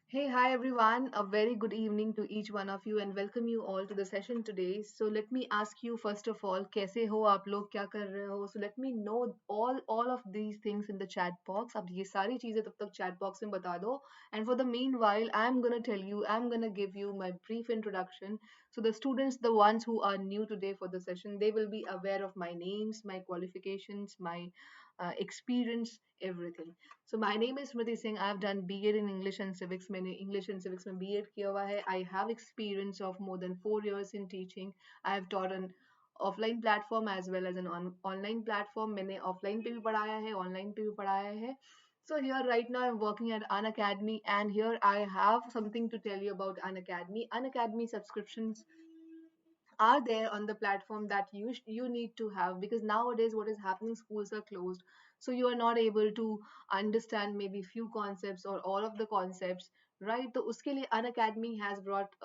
Hey, hi everyone. A very good evening to each one of you and welcome you all to the session today. So let me ask you first of all, कैसे हो आप लोग क्या कर रहे हो? So let me know all of these things in the chat box. अब ये सारी चीजें तब तक chat box में बता दो. And for the meanwhile, I'm gonna give you my brief introduction. So the students, the ones who are new today for the session, they will be aware of my names, my qualifications, my experience, everything. So my name is Smriti Singh. I've done BEd in English and Civics. मैंने English and Civics में BEd किया हुआ है. I have experience of more than 4 years in teaching. I have taught an offline platform as well as an online platform. मैंने offline पे भी पढ़ाया है, online पे भी पढ़ाया है. So here right now I'm working at An Academy and here I have something to tell you about An Academy. An Academy subscriptions are there on the platform that you need to have, because nowadays what is happening, schools are closed, so you are not able to understand maybe few concepts or all of the concepts, right? So uske liye An Academy has brought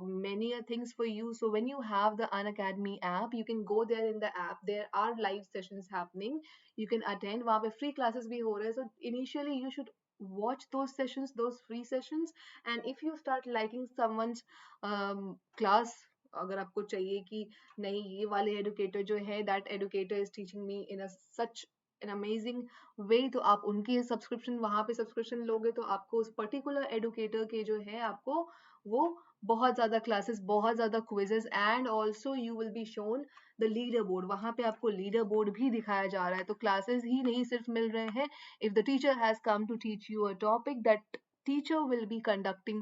many things for you. So when you have the An Academy app, you can go there. In the app there are live sessions happening, you can attend, wahan pe free classes bhi ho rahe hain. So initially you should watch those sessions, those free sessions, and if you start liking someone's class, अगर आपको चाहिए कि नहीं ये वाले educator जो है, that educator is teaching me in a such an amazing वे, तो आप उनकी सब्सक्रिप्शन, वहां पे सब्सक्रिप्शन लोगे तो आपको उस पर्टिकुलर एडुकेटर के जो है आपको वो बहुत ज्यादा क्लासेस, बहुत ज्यादा quizzes, and also you will be shown the leader board. वहां पे आपको लीडर बोर्ड भी दिखाया जा रहा है. तो क्लासेस ही नहीं सिर्फ मिल रहे हैं. If the teacher has come to teach you a topic, that teacher will be conducting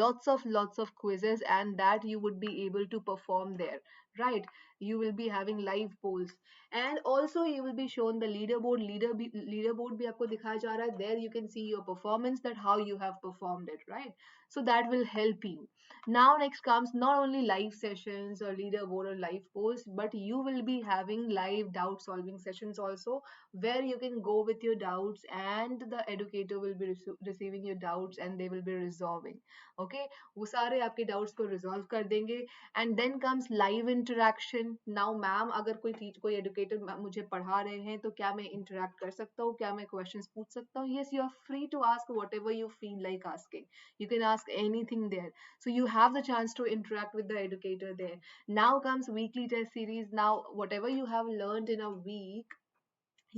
lots of quizzes, and that you would be able to perform there, right? You will be having live polls, and also you will be shown the leaderboard. Leaderboard bhi aapko dikhaya ja raha hai. There you can see your performance, that how you have performed it, right? So that will help you. Now next comes not only live sessions or leaderboard or live polls, but you will be having live doubt solving sessions also, where you can go with your doubts and the educator will be receiving your doubts and they will be resolving. Okay, वो सारे आपके doubts को resolve कर देंगे. And then comes live interaction. Now ma'am, अगर कोई educator मुझे पढ़ा रहे हैं तो क्या मैं interact कर सकता हूँ, क्या मैं questions पूछ सकता हूँ? Yes, you are free to ask whatever you feel like asking. You can ask anything there. So you have the chance to interact with the educator there. Now comes weekly test series. Now whatever you have learned in a week,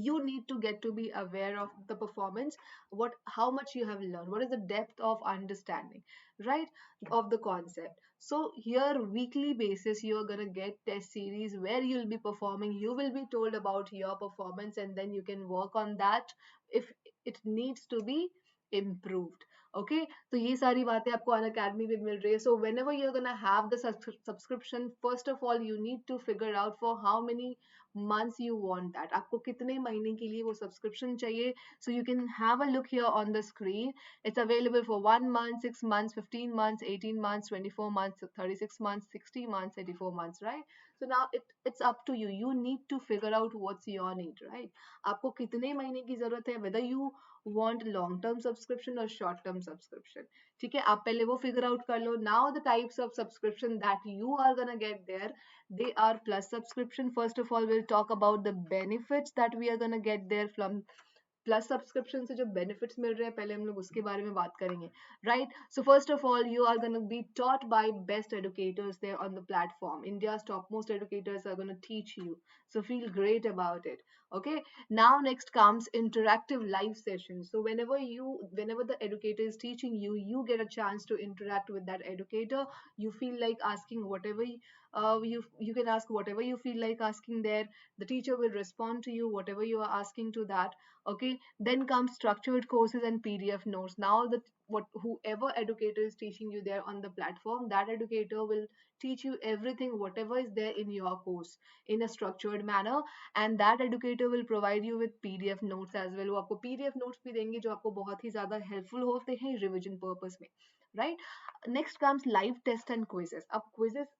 you need to get to be aware of the performance, what, how much you have learned, what is the depth of understanding, right, of the concept. So here weekly basis you are going to get test series where you'll be performing, you will be told about your performance, and then you can work on that if it needs to be improved. Okay, तो ये सारी बातें आपको अन academy पे मिल रही है. So whenever you're gonna have the subscription, first of all you need to figure out for how many months you want that, आपको कितने महीने के लिए वो सब्सक्रिप्शन चाहिए. So you can have a look here on the screen. It's available for 1 month, 6 months, 15 months, 18 months, 24 months, 36 months, 60 months, 84 months, right? So now it's up to you. You need to figure out what's your need, right? आपको कितने महीने की जरूरत है, whether you want long term subscription or short term subscription. ठीक है, आप पहले वो figure out कर लो. Now the types of subscription that you are gonna get there, they are plus subscription. First of all, we'll talk about the benefits that we are going to get there from plus subscription से जो benefits मिल रहे हैं, पहले हम लोग उसके बारे में बात करेंगे, right? So first of all you are gonna be taught by best educators there on the platform. India's top most educators are gonna teach you, so feel great about it. Okay, now next comes interactive live sessions. So whenever the educator is teaching you, you get a chance to interact with that educator. You feel like asking whatever you can ask whatever you feel like asking there. The teacher will respond to you whatever you are asking to that. Okay, then comes structured courses and PDF notes. Now that what whoever educator is teaching you there on the platform, that educator will teach you everything whatever is there in your course in a structured manner, and that educator will provide you with PDF notes as well. वो आपको PDF notes भी देंगे जो आपको बहुत ही ज्यादा helpful होते हैं revision purpose में, right? Next comes live test and quizzes. अब quizzes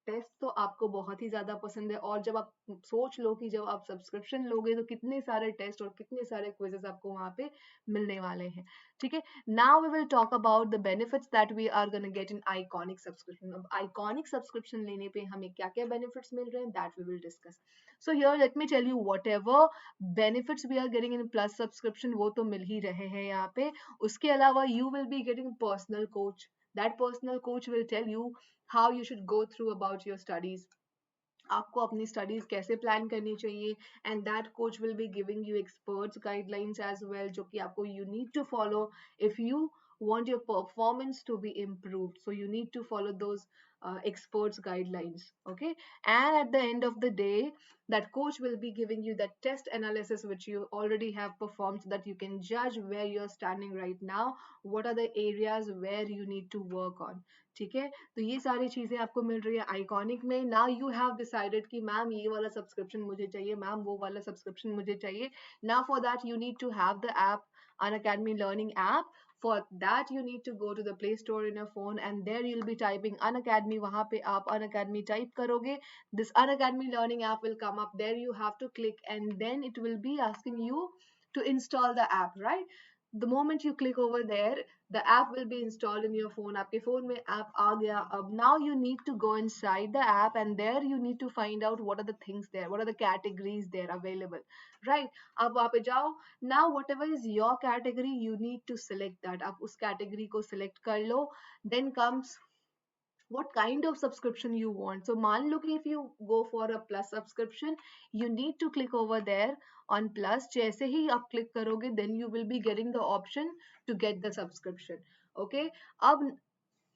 टेस्ट तो आपको बहुत ही ज़्यादा पसंद है, और जब आप सोच लो कि जब आप सब्सक्रिप्शन लोगे तो कितने सारे टेस्ट और कितने सारे क्विजेस आपको वहाँ पे मिलने वाले हैं, ठीक है। Now we will talk about the benefits that we are gonna get in Iconic subscription. अब आइकॉनिक सब्सक्रिप्शन लेने पे हमें क्या क्या बेनिफिट्स मिल रहे हैं, that we will discuss. So here let me tell you whatever benefits we are getting in Plus subscription, वो तो मिल ही रहे हैं यहाँ पे। उसके अलावा you will be getting personal coach. That personal coach will tell you how you should go through about your studies, आपको अपनी स्टडीज कैसे प्लान करनी चाहिए, and that coach will be giving you experts guidelines as well, जो कि आपको you need to follow if you want your performance to be improved. So you need to follow those experts guidelines, okay. And at the end of the day, that coach will be giving you that test analysis which you already have performed, so that you can judge where you're standing right now, what are the areas where you need to work on, ठीक है। तो ये सारी चीजें आपको मिल रही है iconic में। नाउ यू हैव डिसाइडेड कि मैम ये वाला सब्सक्रिप्शन मुझे चाहिए, मैम वो वाला सब्सक्रिप्शन मुझे चाहिए। Now for that you need to have the app, Unacademy learning app. For that you need to go to the Play Store in your phone, and there you'll be typing Unacademy. वहाँ पे आप Unacademy type करोगे, this Unacademy learning app will come up. There you have to click, and then it will be asking you to install the app, right? The moment you click over there, the app will be installed in your phone. आपके phone में app आ गया। अब now you need to go inside the app, and there you need to find out what are the things there, what are the categories there available, right? अब वहाँ पे जाओ। Now whatever is your category, you need to select that। आप उस category को select कर लो। Then comes what kind of subscription you want. So मान लो कि if you go for a plus subscription, you need to click over there on plus. जैसे ही आप click करोगे, then you will be getting the option to get the subscription, okay। अब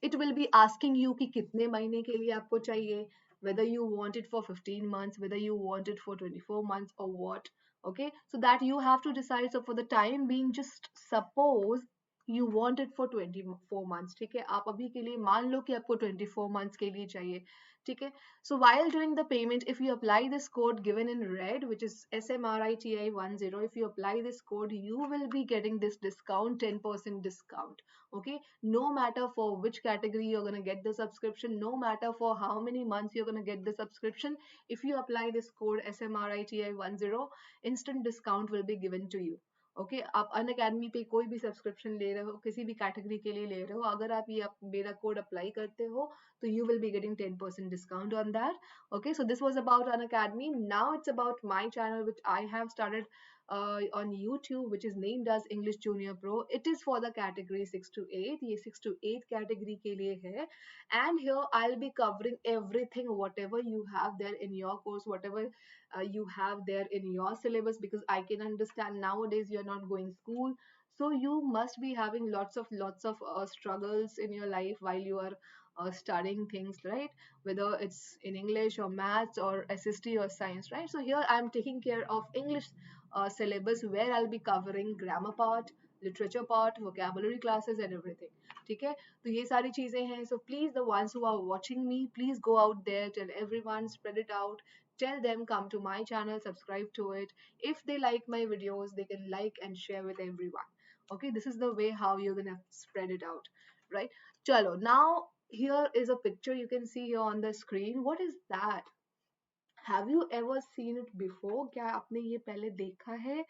it will be asking you कि कितने महीने के लिए आपको चाहिए, whether you want it for 15 months, whether you want it for 24 months or what, okay। So that you have to decide। So for the time being, just suppose you want it for 24 months, ठीक है। आप अभी के लिए मान लो कि आपको 24 months के लिए चाहिए, ठीक है। So while doing the payment, if you apply this code given in red, which is SMRITI10, if you apply this code, you will be getting this discount, 10% discount, okay। No matter for which category you're going to get the subscription, no matter for how many months you're going to get the subscription, if you apply this code SMRITI10, instant discount will be given to you, okay. आप अन academy पे कोई भी subscription ले रहे हो, किसी भी category के लिए ले रहे हो, अगर आप ये मेरा कोड अप्लाई करते हो, तो you will be getting 10% discount on that, okay. So this was about Unacademy. Now it's about my channel which I have started on YouTube, which is named as English Junior Pro. It is for the category 6 to 8, ये 6 to 8 category के लिए है। And here I'll be covering everything, whatever you have there in your course, whatever you have there in your syllabus, because I can understand nowadays you're not going school, so you must be having lots of struggles in your life while you are studying things, right? Whether it's in English or maths or SST or science, right? So here I'm taking care of English syllabus, where I'll be covering grammar part, literature part, vocabulary classes and everything, ठीक है। तो ये सारी चीजें हैं। So please, the ones who are watching me, please go out there, tell everyone, spread it out, tell them come to my channel, subscribe to it. If they like my videos, they can like and share with everyone, okay। This is the way how you're gonna spread it out, right? Chalo, now here is a picture you can see here on the screen. What is that? Have you ever seen it before? क्या आपने ये पहले देखा है?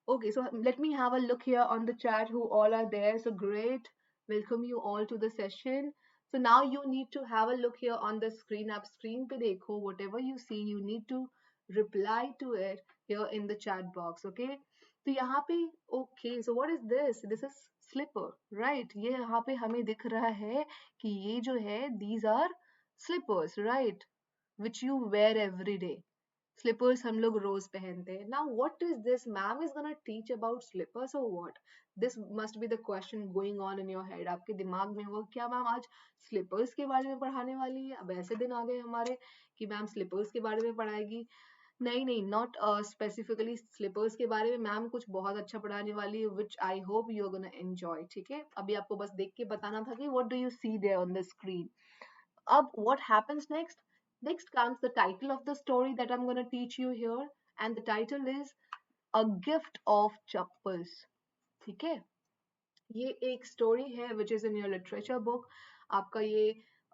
Okay, so let me have a look here on the chat who all are there. So great. Welcome you all to the session. So now you need to have a look here on the screen. Up screen pe dekho, whatever you see, you need to reply to it here in the chat box. Okay. तो यहाँ पे okay, so what is this? This is slipper, right? ये यहाँ पे हमें दिख रहा है कि ये जो है, these are slippers, right? Which you wear every day. Slippers हम लोग रोज पहनते हैं। Now what is this, ma'am is gonna teach about slippers और what? This must be the question going on in your head. आपके दिमाग में वो क्या मैम आज स्लीपर्स के बारे में पढ़ाने वाली है? अब ऐसे दिन आ गए हमारे कि मैम स्लीपर्स के बारे में पढ़ाएगी। नहीं नहीं, नॉट स्पेसिफिकली स्लीपर्स के बारे में, मैम कुछ बहुत अच्छा पढ़ाने वाली है, which I hope you are gonna enjoy, ठीक है। अभी आपको बस देख के बताना था कि what do you see there on the screen. Up, what happens next? Next comes the title of the story that I'm going to teach you here, and the title is A Gift of Chappals. ठीक है, ये एक story है which is in your literature book. आपका ये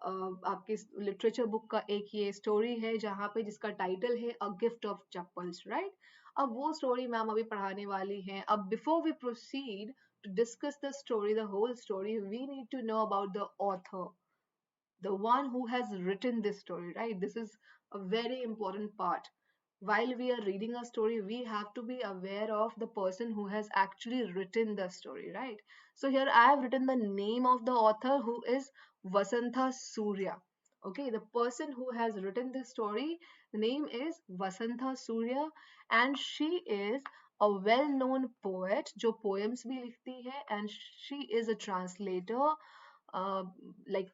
आपकी literature book का एक ये स्टोरी है जहाँ पे जिसका टाइटल है a gift of chappals, right? अब वो स्टोरी मैम अभी पढ़ाने वाली हैं. अब before we proceed to discuss the story, the whole story, we need to know about the author, the one who has written this story, right? This is a very important part. While we are reading a story, we have to be aware of the person who has actually written the story, right? So here I have written the name of the author, who is Vasantha Surya. Okay, the person who has written this story, the name is Vasantha Surya, and she is a well-known poet जो poems भी लिखती है, and she is a translator, like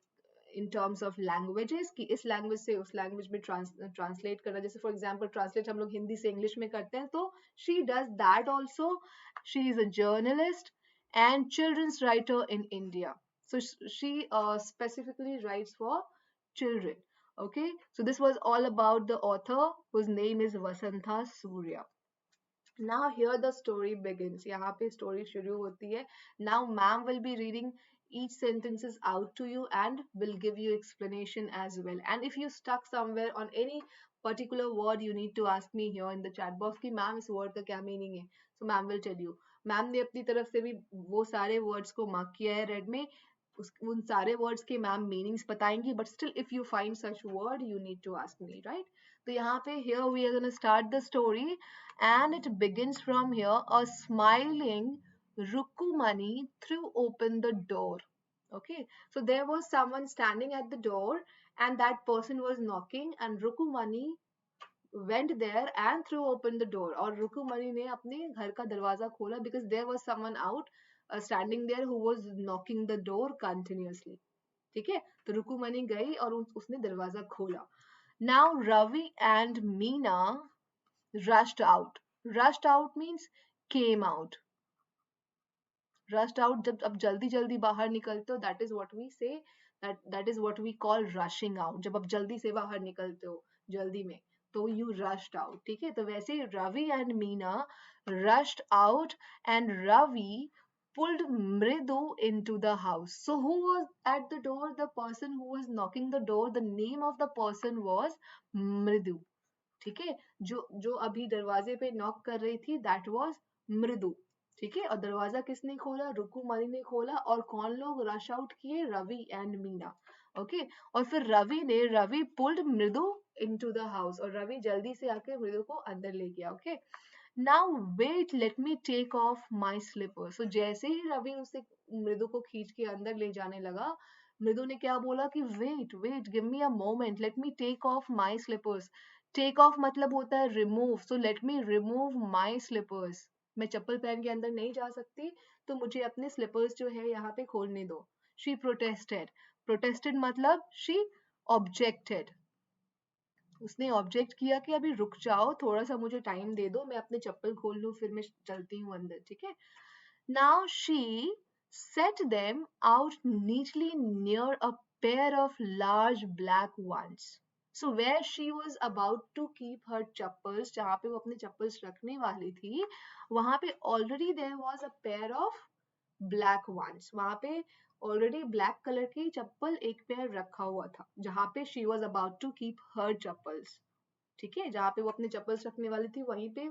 in terms of languages, कि इस language से उस language में translate करना. जैसे फॉर एग्जांपल ट्रांसलेट हम लोग हिंदी से इंग्लिश में करते हैं, तो she does that also. She is a journalist and children's writer in India. So she specifically writes for children. Okay, so this was all about the author, whose name is Vasantha Surya. Now here the story begins. यहाँ पे story शुरू होती है. Now ma'am will be reading each sentences out to you and will give you explanation as well. And if you stuck somewhere on any particular word, you need to ask me here in the chat box कि ma'am इस word का क्या meaning है. So ma'am will tell you. Ma'am ने अपनी तरफ से भी वो सारे words को mark किया है red में. उन सारे words के ma'am meanings बताएंगी. But still if you find such word, you need to ask me, right? तो यहाँ पे here we are going to start the story. And it begins from here. A smiling Rukumani threw open the door. Okay, so there was someone standing at the door, and that person was knocking, and Rukumani went there and threw open the door. और Rukumani ने अपने घर का दरवाजा खोला, because there was someone out standing there who was knocking the door continuously. ठीक है, तो रुकुमनी गई और उसने दरवाजा खोला. Now Ravi and Meena rushed out. Rushed out means came out. Rushed out जब अब जल्दी जल्दी बाहर निकलते हो, that is what we say, that is what we call rushing out. जब आप जल्दी से बाहर निकलते हो जल्दी में, तो you rushed out. ठीक है, तो वैसे Ravi and Meena rushed out, and Ravi pulled Mridu into the house. So who was at the door? The person who was knocking the door, the name of the person was Mridu. ठीक है, जो अभी दरवाजे पे knock कर रही थी, that was मृदु. ठीक है, और दरवाजा किसने खोला? रुकुमणि ने खोला. और कौन लोग रश आउट किए? रवि एंड मीना. ओके, और फिर रवि पुल्ड मृदु इनटू द हाउस, और रवि जल्दी से आके मृदु को अंदर ले गया. Okay, now wait, let me take off my slipper. So जैसे ही रवि उसे मृदु को खींच के अंदर ले जाने लगा, मृदु ने क्या बोला कि wait wait, give me a moment, let me take off my slippers. Take off मतलब होता है remove. So let me remove my slippers. मैं चप्पल पहन के अंदर नहीं जा सकती, तो मुझे अपने स्लीपर्स जो है यहाँ पे खोलने दो. She protested. प्रोटेस्टेड मतलब शी ऑब्जेक्टेड. उसने ऑब्जेक्ट किया कि अभी रुक जाओ, थोड़ा सा मुझे टाइम दे दो, मैं अपने चप्पल खोल लूं, फिर मैं चलती हूँ अंदर. ठीक है, now she set them out neatly near a pair of large black ones. So where she was about to keep her chappals, जहाँ पे वो अपने चप्पल्स रखने वाली थी, वहां पे already there was a pair of black ones. वहां पे ऑलरेडी ब्लैक कलर की चप्पल एक पेयर रखा हुआ था, जहाँ पे she was about to keep her chappals. ठीक है, जहाँ पे वो अपने चप्पल्स रखने वाली थी, वहीं पे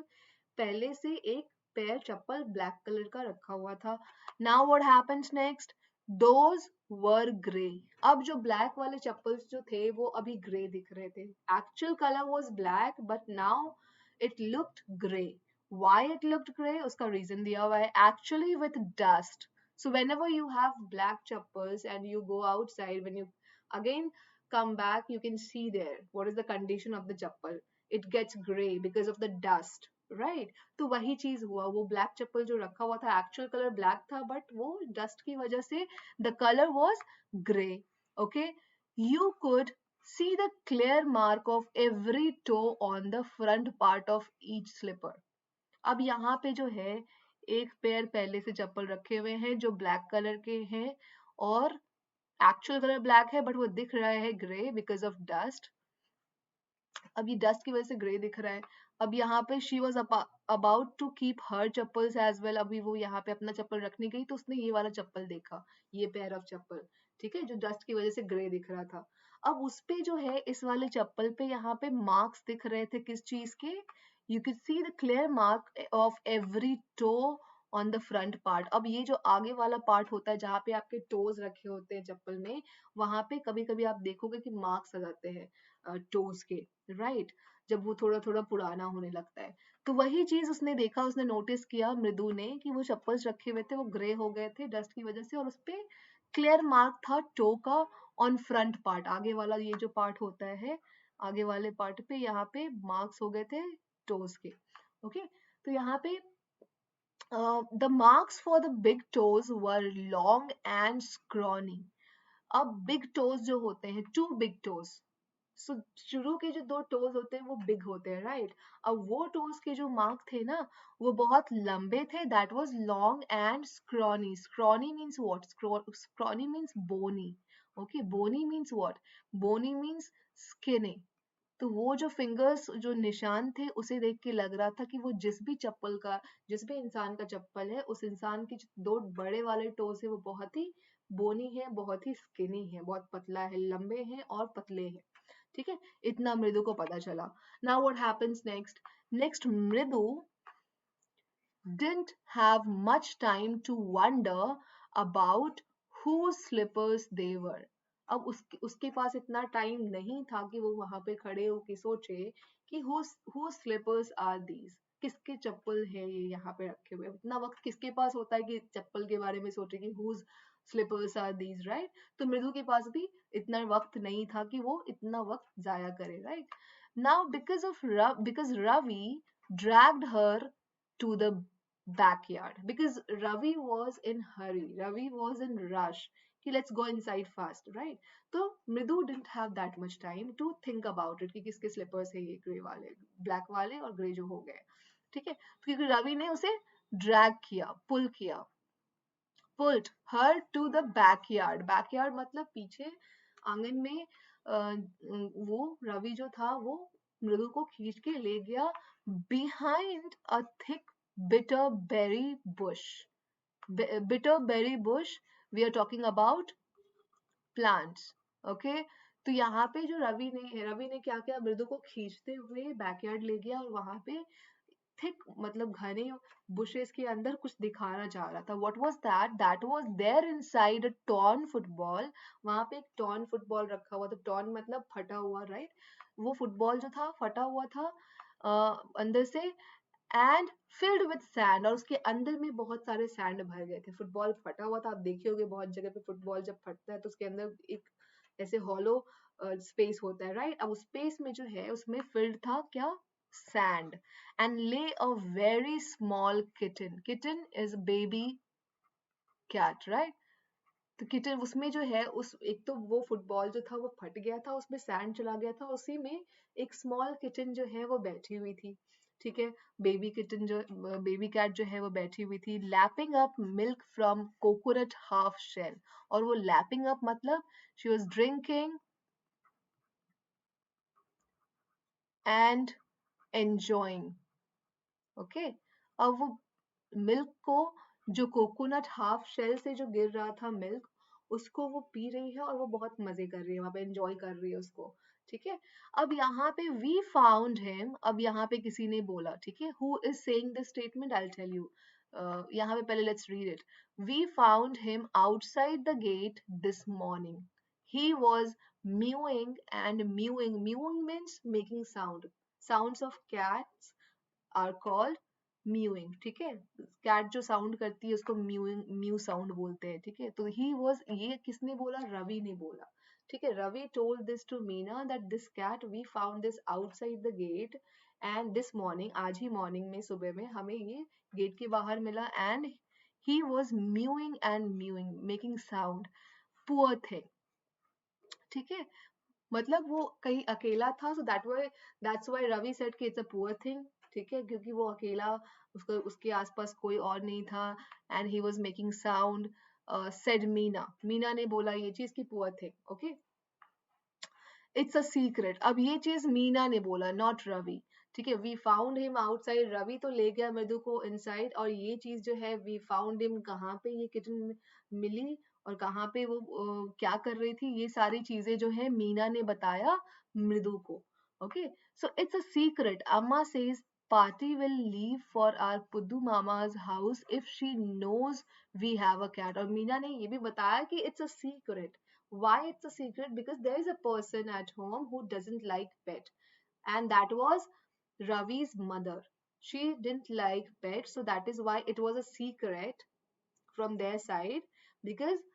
पहले से एक पेयर चप्पल ब्लैक कलर का रखा हुआ था. Now what happens next? Those were grey. अब जो ब्लैक वाले चप्पल्स जो थे वो अभी ग्रे दिख रहे थे. Actual colour was black, but now it looked grey. Why it looked grey? उसका reason दिया हुआ है. Actually with dust. So whenever you have black chappals and you go outside, when you again come back, you can see there what is the condition of the chappal. It gets grey because of the dust, right? तो वही चीज हुआ. वो black chappal जो रखा हुआ था, actual color black था, but वो dust की वजह से the color was grey. Okay, you could see the clear mark of every toe on the front part of each slipper. अब यहाँ पे जो है, एक पेयर पहले से चप्पल रखे हुए हैं जो ब्लैक कलर के हैं, और एक्चुअल कलर ब्लैक है, बट वो दिख रहा है ग्रे बिकॉज ऑफ डस्ट. अब ये डस्ट की वजह से ग्रे दिख रहा है. अब यहाँ पे she was about to keep her chappals as well, अभी वो यहाँ पे अपना चप्पल रखने गई तो उसने ये वाला चप्पल देखा, ये पेयर ऑफ चप्पल, ठीक है, जो डस्ट की वजह से ग्रे दिख रहा था। अब उस पे जो है इस वाले चप्पल पे यहाँ पे मार्क्स दिख रहे थे किस चीज के, you can see the clear mark of every toe on the front part. अब ये जो आगे वाला पार्ट होता है जहाँ पे आपके टोज रखे होते हैं चप्पल में, वहां पे कभी कभी आप देखोगे कि मार्क्स आ जाते हैं टोज के, राइट, जब वो थोड़ा थोड़ा पुराना होने लगता है। तो वही चीज उसने देखा, उसने नोटिस किया मृदु ने कि वो चप्पल्स रखे हुए थे वो ग्रे हो गए थे डस्ट की वजह से, और उसपे क्लियर मार्क था टो का ऑन फ्रंट पार्ट, आगे वाला ये जो पार्ट होता है, आगे वाले पार्ट पे यहाँ पे मार्क्स हो गए थे टोज के। ओके, तो यहाँ पे the marks for the big toes were long and scrawny. अब बिग टोज जो होते हैं, टू बिग टोज, सो शुरू के जो दो टोज होते हैं वो बिग होते हैं, राइट। अब वो टोज के जो मार्क थे ना वो बहुत लंबे थे, that was long and scrawny. Scrawny means what? Scrawny means bony. Okay, bony means what? Bony means skinny. तो वो जो फिंगर्स जो निशान थे उसे देख के लग रहा था कि वो जिस भी चप्पल का, जिस भी इंसान का चप्पल है, उस इंसान के जो दो बड़े वाले टोस है वो बहुत ही बोनी है, बहुत ही स्किनी है, बहुत पतला है, लंबे हैं और पतले हैं, ठीक है। इतना मृदु को पता चला। Now what happens next? Next मृदु didn't have much time to wonder about whose slippers they were. अब उसके पास इतना टाइम नहीं था कि वो वहां पे खड़े होके सोचे कि whose slippers are these, किसके चप्पल है ये यहाँ पे रखे हुए। इतना वक्त किसके पास होता है कि चप्पल के बारे में सोचे कि whose slippers are these, right? तो मृदु के पास भी इतना वक्त नहीं था कि वो इतना वक्त जाया करे, right? Now because Ravi dragged her to the backyard, because Ravi was in hurry, Ravi was in rush कि let's go inside fast, right? तो मृदु didn't have that much time to think about it कि किसके slippers है ये, grey वाले, black वाले और ग्रे जो हो गए, ठीक है। तो क्योंकि रवि ने उसे ड्रैग किया, पुल किया, pulled her to the backyard। backyard मतलब पीछे आंगन में वो रवि जो था वो मृदु को खींच के ले गया behind a thick bitter berry bush। bitter berry bush, we are talking about plants, okay okay? तो यहाँ पे जो रवि ने क्या किया, मृदु को खींचते हुए बैकयार्ड ले गया और वहां पे थिक मतलब घने बुशेस के अंदर कुछ दिखाना चाह रहा था। What was that? That was there inside a torn football. वहां पे एक टॉर्न फुटबॉल रखा हुआ था, टॉर्न मतलब फटा हुआ, राइट। वो फुटबॉल जो था फटा हुआ था अंदर से, एंड फिल्ड विद सैंड, और उसके अंदर में बहुत सारे सैंड भर गए थे। फुटबॉल फटा हुआ था, आप देखे होंगे बहुत जगह पे फुटबॉल जब फटता है तो उसके अंदर एक ऐसे हॉलो स्पेस होता है, राइट। अब उस स्पेस में जो है उसमें फिल्ड था क्या? Sand. And lay a very small kitten, kitten is baby cat, right. तो किटन उसमें जो है, उस एक तो वो फुटबॉल जो था वो फट गया था, उसमें सैंड चला गया था, उसी में एक स्मॉल किटन जो है वो बैठी हुई थी, ठीक है। बेबी किटन जो, बेबी कैट जो है वो बैठी हुई थी, lapping up milk from coconut half shell. और वो लैपिंग अप मतलब she was drinking and enjoying, okay. अब वो मिल्क को, जो कोकोनट हाफ शेल से जो गिर रहा था मिल्क, उसको वो पी रही है और वो बहुत मजे कर रही है, वहां पे एंजॉय कर रही है उसको, ठीक है। अब यहाँ पे वी फाउंड हिम, अब यहाँ पे किसी ने बोला, ठीक है, who is saying this statement, I will tell you. यहाँ पे पहले let's read it. We found him outside the gate this morning, he was mewing and mewing, mewing means making sounds of cats are called mewing, ठीक है। Cat जो sound करती है उसको mowing, mu sound बोलते हैं, ठीक है। तो ही वॉज, ये किसने बोला? रवि ने बोला, ठीक है। Ravi told this to Meena that this cat we found this outside the gate and this morning, आज ही मॉर्निंग में, सुबह में हमें ये गेट के बाहर मिला, and he was mewing and mewing making sound, poor thing, ठीक है। मतलब वो कहीं अकेला था, so that's why Ravi said कि इट्स अ पुअर थिंग, ठीक है, क्योंकि वो अकेला, उसको उसके आसपास कोई और नहीं था, and he was making sound, said Meena, Meena ने बोला ये चीज की poor thing, okay. It's a secret, अब ये चीज मीना ने बोला, नॉट रवि, ठीक है, we found him outside, Ravi तो ले गया मृदु को इनसाइड, और ये चीज जो है वी फाउंड हिम, कहाँ पे ये किटन मिली और कहाँ पे वो क्या कर रही थी, ये सारी चीजें जो है मीना ने बताया मृदु को. Okay, so it's a secret. अम्मा says Party will leave for our Puddu Mama's house if she knows we have a cat. और मीना ने ये भी बताया कि it's a secret. Why it's a secret? Because there is a person at home who doesn't like pet, and that was Ravi's mother. She didn't like pets, so that is why it was a secret from their side, because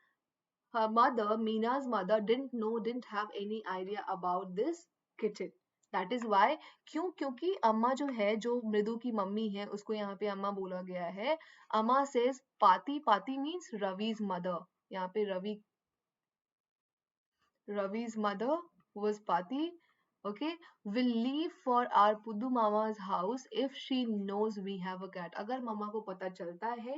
her mother, Meena's mother, didn't have any idea about this kitten. That is why. क्यों? क्योंकि अम्मा जो है, जो मृदु की mummy है, उसको यहाँ पे अम्मा बोला गया है. अम्मा says पाती, पाती means Ravi's mother. यहाँ पे Ravi's mother, who was Pati, okay, will leave for our Puddu Mama's house if she knows we have a cat. अगर मामा को पता चलता है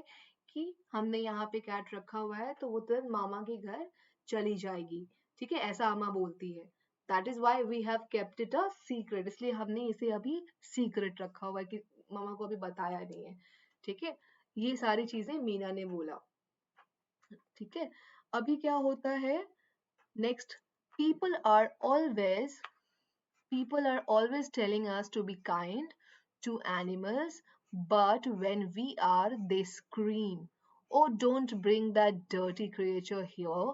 कि हमने यहाँ पे कैट रखा हुआ है, तो वो तुरंत मामा के घर चली जाएगी. ठीक है, ऐसा अम्मा बोलती है. That is why we have kept it a secret. इसलिए हमने इसे अभी secret रखा हुआ है कि मामा को अभी बताया नहीं है. ठीक है, ये सारी चीजें मीना ने बोला. ठीक है, अभी क्या होता है next. people are always People are always telling us to be kind to animals, but when we are, they scream. Oh, don't bring that dirty creature here,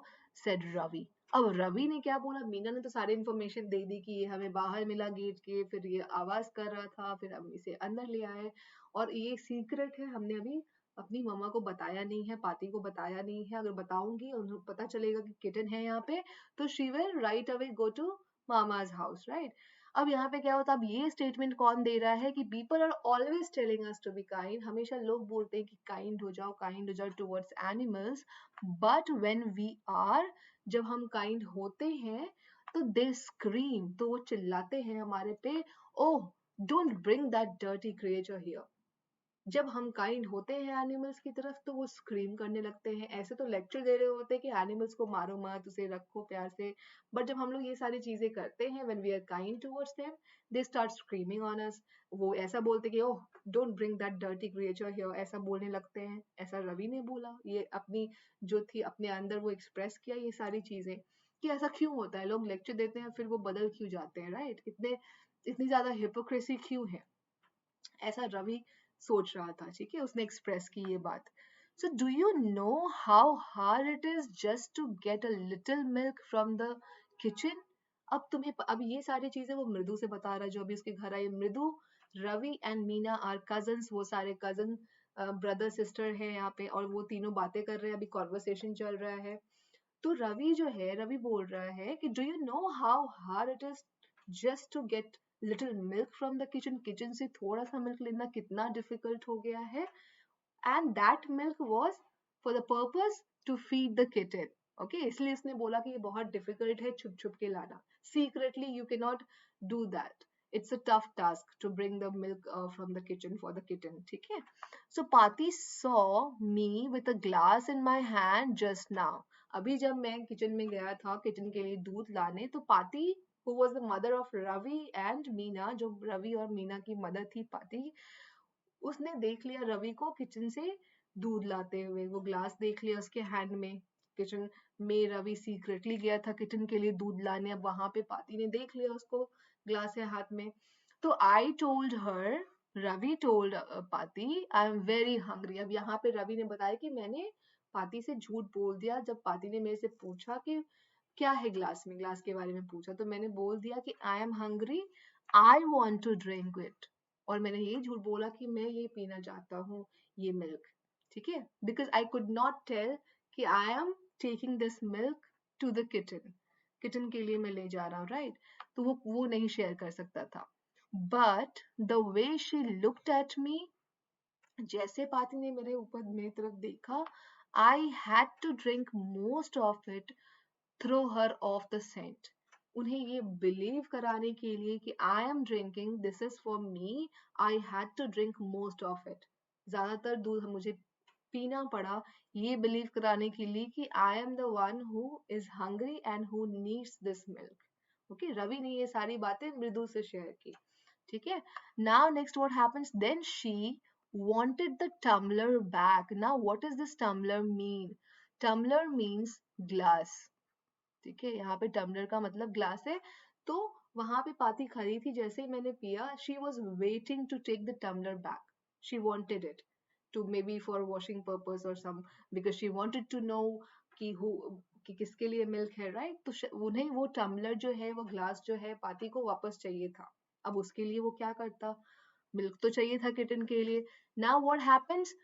said Ravi. अब रवि ने क्या बोला, मीना ने तो सारी इंफॉर्मेशन दे दी कि ये हमें बाहर मिला गेट के, फिर ये आवाज कर रहा था, फिर हम इसे अंदर ले आए, और ये सीक्रेट है, हमने अभी अपनी मम्मा को बताया नहीं है, पाती को बताया नहीं है. अगर बताऊंगी उन्हें पता चलेगा कि किटन है यहाँ पे, तो she will right away go to Mama's house, right. अब यहाँ पे क्या होता है, अब ये स्टेटमेंट कौन दे रहा है कि people are always telling us to be kind, हमेशा लोग बोलते हैं कि काइंड हो जाओ towards animals, but when we are, जब हम काइंड होते हैं, तो दे स्क्रीम, तो वो चिल्लाते हैं हमारे पे, ओह don't bring that dirty creature here. जब हम काइंड होते हैं एनिमल्स की तरफ, तो वो स्क्रीम करने लगते हैं. ऐसे तो लेक्चर दे रहे होते हैं कि एनिमल्स को मारो मत, उसे रखो प्यार से, बट जब हम लोग ये सारी चीजें करते हैं, when we are kind towards them, they start screaming on us. वो ऐसा बोलते कि oh don't bring that dirty creature here, ऐसा बोलने लगते हैं. ऐसा रवि ने बोला, ये अपनी जो थी अपने अंदर वो एक्सप्रेस किया ये सारी चीजें, कि ऐसा क्यों होता है, लोग लेक्चर देते हैं फिर वो बदल क्यों जाते हैं, राइट. इतनी ज्यादा हिपोक्रेसी क्यों है, ऐसा रवि सोच रहा था. ठीक है, उसने एक्सप्रेस की ये बात. So do you know how hard it is just to get a little milk from the kitchen. अब ये सारी चीजें वो मृदु से बता रहा है, जो अभी उसके घर आई. Mridu, Ravi and Meena are cousins, वो सारे कजन ब्रदर सिस्टर है यहाँ पे, और वो तीनों बातें कर रहे हैं, अभी कॉन्वर्सेशन चल रहा है. तो रवि जो है, रवि बोल रहा है कि do you know how hard it is just to get little milk from the kitchen, kitchen से थोड़ा सा मिल्क लेना कितना डिफिकल्ट हो गया है. And that milk was for the purpose to feed the kitten. Okay, इसलिए इसने बोला कि ये बहुत डिफिकल्ट है छुप छुप के लाना, secretly you can not do that. It's a tough task to bring the milk from the kitchen for the kitten. ठीक है, so Paati saw me with a glass in my hand just now. अभी जब मैं kitchen में गया था kitchen के लिए दूध लाने, तो पाती, who was the mother of Ravi and Meena, जो रवि और मीना की मदर थी पाती, उसने देख लिया रवि को किचन से दूध लाते हुए. वो ग्लास देख लिया उसके हैंड में. किचन में रवि सीक्रेटली गया था किचन के लिए दूध लाने, अब वहां पे पाती ने देख लिया उसको, ग्लास है हाथ में. तो I told her, Ravi told Paati, I am very hungry. अब यहाँ पे रवि ने बताया कि मैंने पाती से झूठ बोल दिया. जब पाती ने मेरे से पूछा कि क्या है ग्लास में, ग्लास के बारे में पूछा, तो मैंने बोल दिया कि I am hungry, I want to drink it. और मैंने ये झूठ बोला कि मैं ये पीना चाहता हूँ, ये मिल्क. ठीक है, because I could not tell कि I am taking this milk to the kitten, kitten के लिए मैं ले जा रहा हूँ, राइट. तो वो नहीं शेयर कर सकता था. But the way she looked at me, जैसे पाती ने मेरी तरफ देखा, I had to drink most of it, throw her off the scent. उन्हें ये बिलीव कराने के लिए कि I am drinking, this is for me, I had to drink most of it. ज्यादातर दूध मुझे पीना पड़ा ये बिलीव कराने के लिए कि I am the one who is hungry and who needs this milk. Okay, Ravi ने ये सारी बातें मृदु से शेयर की. ठीक है. Now next what happens, then she wanted the tumbler back. Now what does this tumbler mean? Tumbler means glass. ठीक है, यहाँ पे टम्बलर का मतलब ग्लास है. तो वहां पे पाती खड़ी थी, जैसे ही मैंने पिया, she was waiting to take the tumbler back. She wanted it to may be for washing purpose और some, because she wanted to know कि हु, कि किसके लिए मिल्क है, राइट. तो उन्हें वो टम्बलर जो है, वो ग्लास जो है, पाती को वापस चाहिए था. अब उसके लिए वो क्या करता, मिल्क तो चाहिए था किटन के लिए. नाउ व्हाट हैपेंस,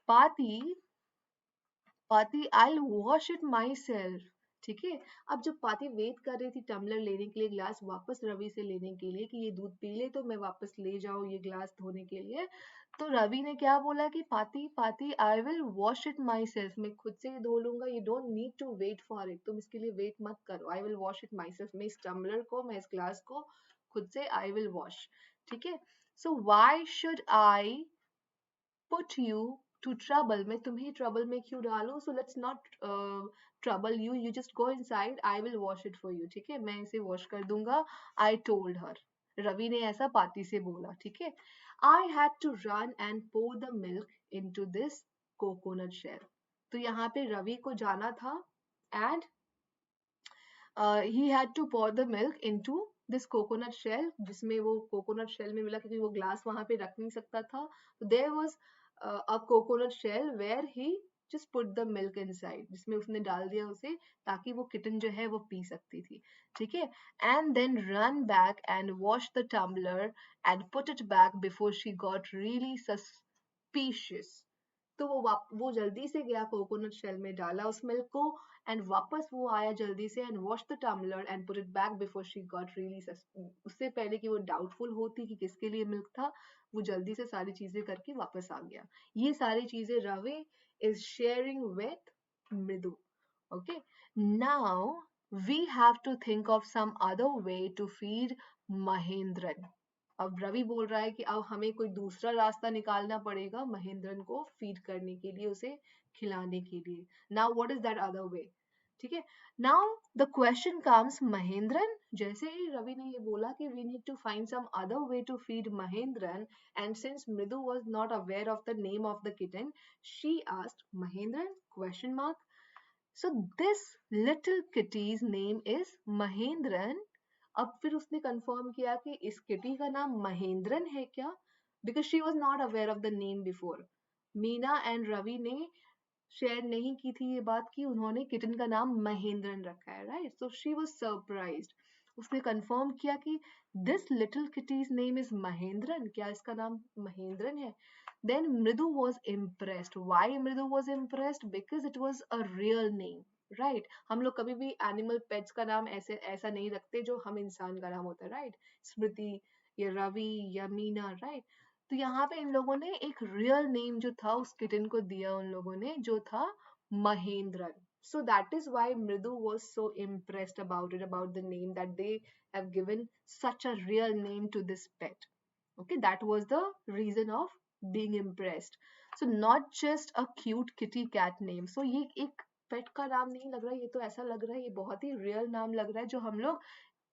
पाती पाती आई वॉश इट माई सेल्फ. ठीक है. अब जब पाती वेट कर रही थी टम्बलर लेने के लिए, ग्लास वापस रवि से लेने के लिए, कि ये दूध पी ले तो मैं वापस ले जाऊं ये ग्लास धोने के लिए, तो रवि ने क्या बोला कि Paati Paati I will wash it myself, मैं खुद से ही धो लूंगा, you don't need to wait for it, तुम इसके लिए वेट मत करो, I will wash it myself, मैं इस टम्बलर को, मैं इस ग्लास को खुद से आई विल वॉश. ठीक है. So why should I put you to trouble, मैं तुम्हें ट्रबल में क्यों डालूं, so let's not trouble you, you just go inside, I will wash it for you. ठीक है, मैं इसे वॉश कर दूंगा. I told her, रवि ने ऐसा पाती से बोला. ठीक है. I had to run and pour the milk into this coconut shell. तो यहाँ पे रवि को जाना था and he had to pour the milk into this coconut shell, जिसमें वो coconut shell में मिला, क्योंकि वो ग्लास वहां पे रख नहीं सकता था. There was a coconut shell where he just put the milk inside, जिसमें उसने डाल दिया उसे, ताकि वो किटन जो है वो पी सकती थी. ठीक है. And then run back and wash the tumbler and put it back before she got really suspicious. तो वो जल्दी से गया कोकोनट शेल में, डाला उस मिल्क को, एंड वापस वो आया जल्दी से and wash the tumbler and put it back before she got really, उससे पहले कि वो डाउटफुल होती कि किसके लिए मिल्क था, वो जल्दी से सारी चीजें करके वापस आ गया. ये सारी चीजें Ravi is sharing with Mridu. Okay. Now we have to think of some other way to feed Mahendran. अब रवि बोल रहा है कि अब हमें कोई दूसरा रास्ता निकालना पड़ेगा महेंद्रन को फीड करने के लिए, उसे खिलाने के लिए. Now what is that other way. ठीक है. Now the question comes, Mahendran, जैसे ही रवि ने ये बोला कि we need to find some other way to feed Mahendran, and since Mridu was not aware of the name of the kitten, she asked Mahendran question mark. So this little kitty's name is Mahendran. अब फिर उसने confirm किया कि इस kitty का नाम महेंद्रन है क्या, because she was not aware of the name before. Meena and Ravi ने शेयर नहीं की थी ये बात कि उन्होंने किटन का नाम महेंद्रन रखा है, right. So she was surprised. उसने कंफर्म किया कि this little kitty's name is Mahendran, क्या इसका नाम महेंद्रन है. Then Mridu was impressed. Why Mridu was impressed? Because it was a real name. Right. हम लोग कभी भी एनिमल पेट्स का नाम ऐसा नहीं रखते जो हम इंसान का नाम होता है, राइट. स्मृति या रवि या मीना, राइट. तो यहाँ पे इन लोगों ने एक रियल नेम जो था उस किटन को दिया उन लोगों ने, जो था Mahendran. So that is why Mridu was so impressed about it, about the name, that they have given such a real name to this pet. Okay, that was the reason of being impressed. So not just a cute kitty cat name. So ये एक पेट का नाम नहीं लग रहा है, ये तो ऐसा लग रहा है ये बहुत ही रियल नाम लग रहा है जो हम लोग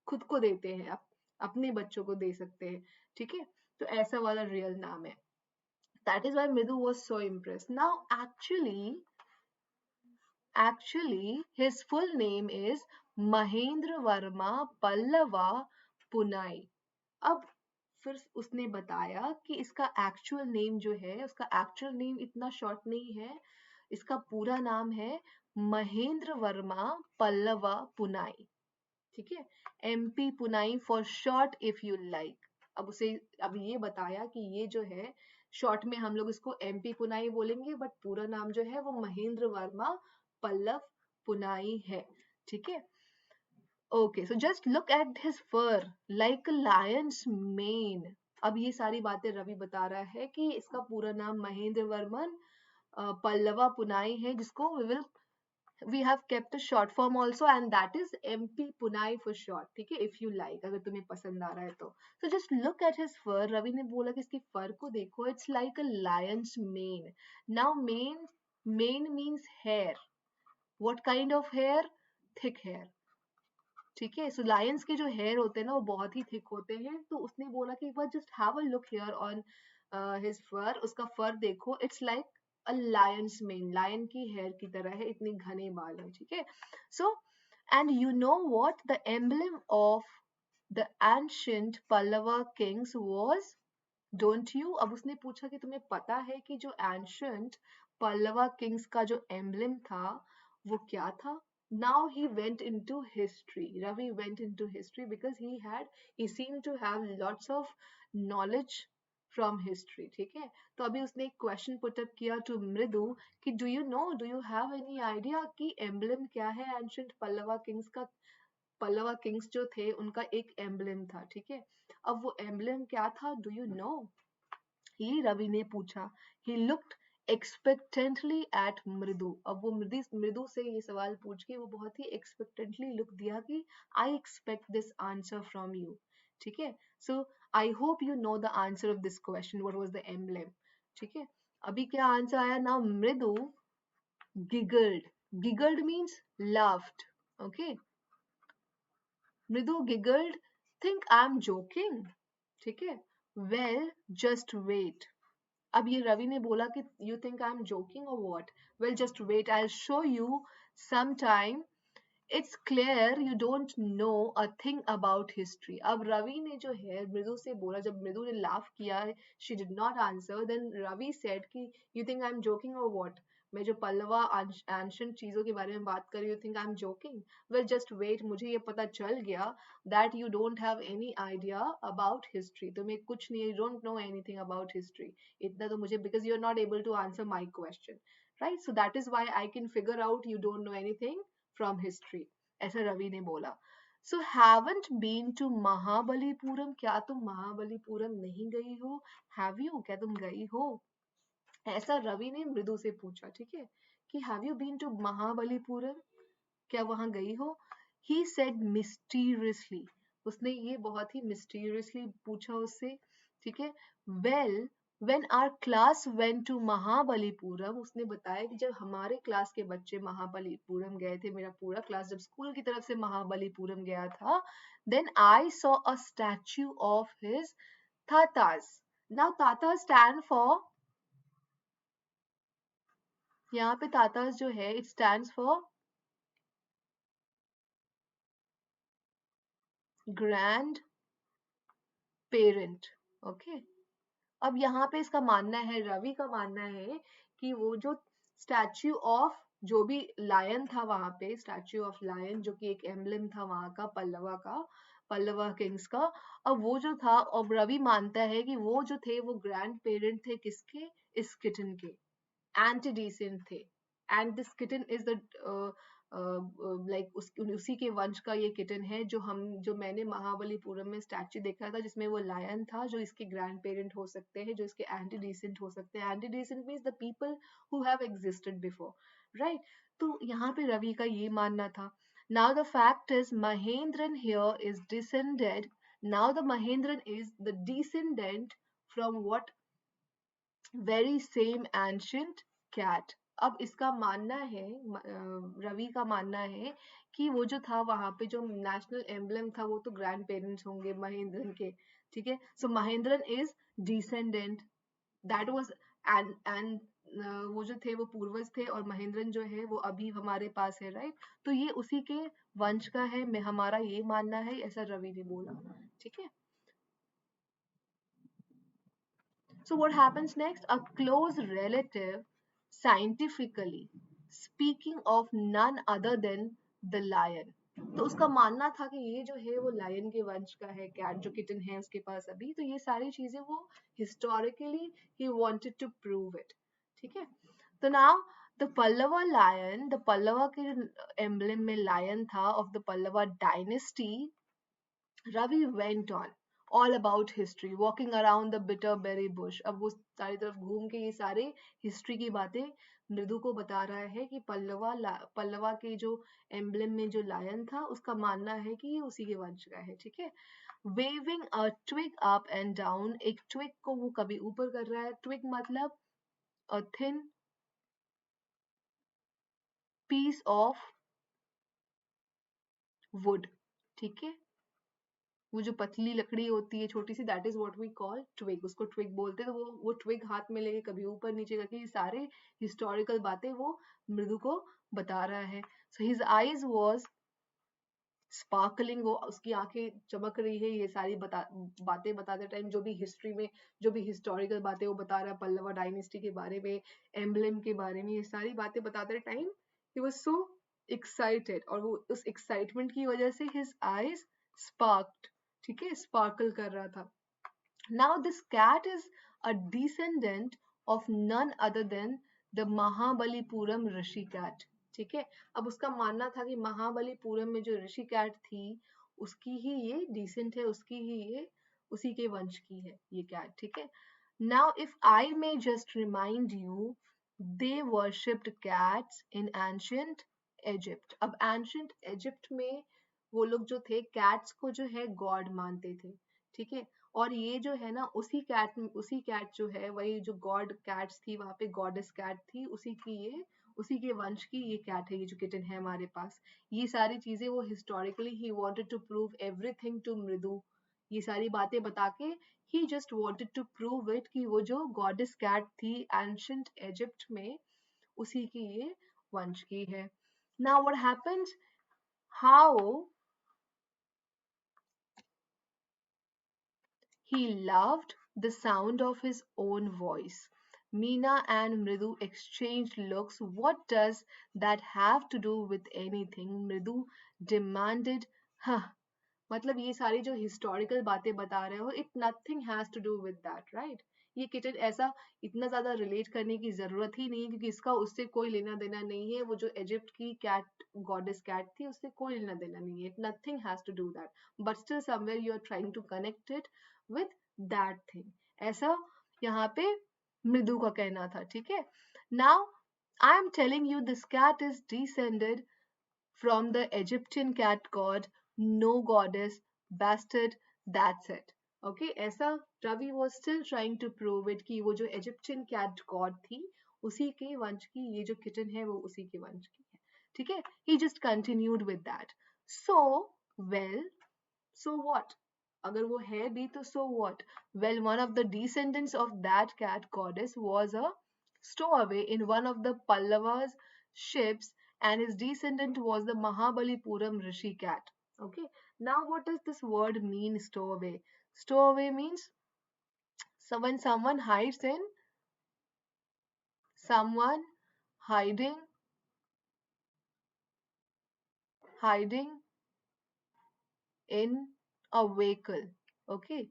खुद को देते हैं, अपने बच्चों को दे सकते हैं. ठीक है. तो ऐसा वाला रियल नाम है. That is why Mridu was so impressed. Now actually his full name is Mahendra Varma Pallava Punai. अब फिर उसने बताया कि इसका एक्चुअल नेम जो है, उसका एक्चुअल नेम इतना शॉर्ट नहीं है, इसका पूरा नाम है महेंद्र वर्मा पल्लवा पुनाई. ठीक है. MP पुनाई for short if you like. अब ये बताया कि ये जो है शॉर्ट में हम लोग इसको MP पुनाई बोलेंगे, बट पूरा नाम जो है वो महेंद्र वर्मा पल्लव पुनाई है. ठीक है. Okay, so just look at his fur like a lion's mane. अब ये सारी बातें रवि बता रहा है कि इसका पूरा नाम महेंद्र वर्मन पल्लवा पुनाई है, जिसको we have kept a short form also, and that is MP Punai for short. ठीक है. If you like, अगर तुम्हें पसंद आ रहा है तो. So just look at his fur. Ravi ने बोला कि इसकी फर को देखो. It's like a lion's mane. Now mane means hair. What kind of hair? Thick hair. ठीक है। सो लायंस के जो हेयर होते हैं ना वो बहुत ही थिक होते हैं, तो उसने बोला कि एक बार just have a look here on his fur, उसका फर देखो, it's like a lion's mane, lion की हेयर की तरह है, इतने घने बाल है, ठीक है। So and you know what the emblem of the ancient Pallava kings was, don't you. अब उसने पूछा कि तुम्हें पता है कि जो एंशंट पल्लवा किंग्स का जो एम्बलम था वो क्या था। Now he went into history, Ravi went into history because he seem to have lots of knowledge from history, ठीक है। तो अभी उसने एक क्वेश्चन पुट अप किया टू मृदु कि do you know, do you have any idea कि एम्बलम क्या है एंशंट पल्लवा किंग्स का। पल्लवा किंग्स जो थे उनका एक एम्बलम था, ठीक है। अब वो एम्बलम क्या था, डू यू नो, ही रवि ने पूछा। ही लुक्ड एक्सपेक्टेंटली एट मृदु। अब वो मृदु से ये सवाल पूछ के वो बहुत ही एक्सपेक्टेंटली लुक दिया कि I expect this answer from you, ठीक है। So I hope you know the answer of this question, what was the emblem, ठीक है। अभी क्या आंसर आया ना, Mridu giggled, giggled means laughed, okay, Mridu giggled, think I am joking, ठीक है। वेल जस्ट वेट, अब ये रवि ने बोला कि you think I am joking और what, well just wait I show you some time, it's clear you don't know a thing about history. अब रवि ने जो है मृदु से बोला, जब मृदु ने लाफ किया, she did not answer, then Ravi said कि you think I am joking और व्हाट, मैं जो पल्लवा एंशिएंट चीजों के बारे में बात कर रही हूँ, think I am joking, well just wait, मुझे ये पता चल गया that you don't have any idea about history, तुम्हें कुछ नहीं, you don't know anything about history, इतना तो मुझे, because you are not able to answer my question, right, so that is why I can figure out you don't know anything from history, ऐसा रवि ने बोला। So haven't been to Mahabalipuram, क्या तुम महाबलीपुरम नहीं गई हो, हैव यू, क्या तुम गई हो, ऐसा रवि ने मृदु से पूछा, ठीक है, कि have you been to Mahabalipuram, क्या वहां गई हो। ही सेड मिस्टीरियसली, उसने ये बहुत ही मिस्टीरियसली पूछा उससे, ठीक है। Well when our class went to Mahabalipuram, उसने बताया कि जब हमारे क्लास के बच्चे महाबलीपुरम गए थे, मेरा पूरा क्लास जब स्कूल की तरफ से महाबलीपुरम गया था, then I saw a statue of his tatas. Now tatas stand for, यहाँ पे तातास जो है it stands for grand parent, okay। अब यहाँ पे इसका मानना है, रवि का मानना है कि वो जो स्टैच्यू ऑफ, जो भी लायन था वहां पे, स्टैच्यू ऑफ लायन जो कि एक एम्बलम था वहां का, पल्लवा किंग्स का, अब वो जो था, अब रवि मानता है कि वो जो थे वो ग्रैंड पेरेंट थे किसके, इस किटन के, एंटीडिसेंट थे, and this kitten is the like उसी के वंश का ये किटन है, जो मैंने महाबलीपुरम में स्टैच्यू देखा था जिसमें वो लायन था, जो इसके ग्रैंड पेरेंट हो सकते हैं, जो इसके एंटीडिसेंट हो सकते हैं, antecedent means the people who have existed before, right. तो यहाँ पे रवि का ये मानना था। Now the fact is Mahendran here is descended, now the Mahendran is the descendant from what, very same ancient cat. अब इसका मानना है, रवि का मानना है कि वो जो था वहां पे जो नेशनल एम्बलम था वो तो ग्रैंड पेरेंट्स होंगे महेंद्रन के, ठीक है। So Mahendran is descendant, that was, and वो जो थे वो पूर्वज थे, और महेंद्रन जो है वो अभी हमारे पास है, राइट। तो ये उसी के वंश का है, मैं हमारा ये मानना है, ऐसा रवि ने बोला, ठीक है। So what happens next? A close relative, scientifically speaking of none other than the lion. तो उसका मानना था कि ये जो है वो लायन के वंश का है, कैट जो किटन है उसके पास अभी, तो ये सारी चीजें वो historically he wanted to prove it, ठीक है। तो now the Pallava lion, the Pallava के एम्बलम में लायन था of the Pallava dynasty, Ravi went on all about history, walking around the bitterberry bush. अब वो सारी तरफ घूम के ये सारे हिस्ट्री की बातें मृदु को बता रहा है कि पल्लवा के जो एम्बलम में जो लायन था उसका मानना है कि ये उसी के वंश का है, ठीक है। Waving a twig up and down, एक ट्विग को वो कभी ऊपर कर रहा है, ट्विग मतलब a thin piece of wood, ठीक है, वो जो पतली लकड़ी होती है छोटी सी, that is what we call twig, उसको ट्विग बोलते हैं। तो वो ट्विग हाथ में लेके कभी ऊपर नीचे करके ये सारे हिस्टोरिकल बातें वो मृदु को बता रहा है। So his eyes was sparkling, वो उसकी आंखें चमक रही है, ये सारी बातें बताते टाइम, जो भी हिस्ट्री में जो भी हिस्टोरिकल बातें वो बता रहा है, पल्लवा डायनेस्टी के बारे में, एम्बलम के बारे में, ये सारी बातें बताते time he was so excited, और वो उस एक्साइटमेंट की वजह से हिज आईज स्पार्क्ड, ठीक है, स्पार्कल कर रहा था। Now, this cat is a descendant of none other than the Mahabalipuram rishi cat, ठीक है। अब उसका मानना था कि महाबलीपुरम में जो ऋषि कैट थी उसकी ही ये डिसेंट है, उसकी ही ये उसी के वंश की है ये कैट, ठीक है। Now, if I may just remind you, they worshipped cats in ancient Egypt. अब ancient Egypt में वो लोग जो थे कैट्स को जो है गॉड मानते थे, ठीक है। और ये जो है ना उसी कैट जो है वही जो गॉड कैट्स थी, वहां पे गॉडेस कैट थी, उसी की ये उसी के वंश की ये कैट है, ये जो किटन है हमारे पास। ये सारी चीजें वो historically he wanted to prove everything to Mridu, ये सारी बातें बता के he just wanted to prove it कि वो जो गॉडेस कैट थी एंशंट इजिप्ट में उसी की ये वंश की है। Now what happens, how he loved the sound of his own voice. Meena and Mridu exchanged looks. What does that have to do with anything? Mridu demanded. Huh. मतलब ये सारी जो हिस्टोरिकल बातें बता रहे हो, it nothing has to do with that, right. ये kitten ऐसा इतना ज्यादा रिलेट करने की जरूरत ही नहीं है, क्योंकि इसका उससे कोई लेना देना नहीं है। वो जो इजिप्ट की कैट गॉडेस कैट थी उससे कोई लेना देना नहीं है, it nothing has to do that, but still somewhere you are trying to connect it with that thing, ऐसा यहाँ पे मृदु का कहना था, ठीक है। Now I am telling you this cat is descended from the Egyptian cat god, no goddess, bastard, that's it. Okay, ऐसा Ravi was still trying to prove it कि वो जो Egyptian cat god थी उसी के वंश की ये जो kitten है वो उसी के वंश की है, ठीक है। He just continued with that. So, well, so what? अगर वो है भी तो so what? Well, one of the descendants of that cat goddess was a stowaway in one of the Pallavas ships, and his descendant was the Mahabalipuram Rishi cat. Okay, now what does this word mean, stowaway? Stowaway means so when someone hides in, someone hiding, hiding in a vehicle, okay.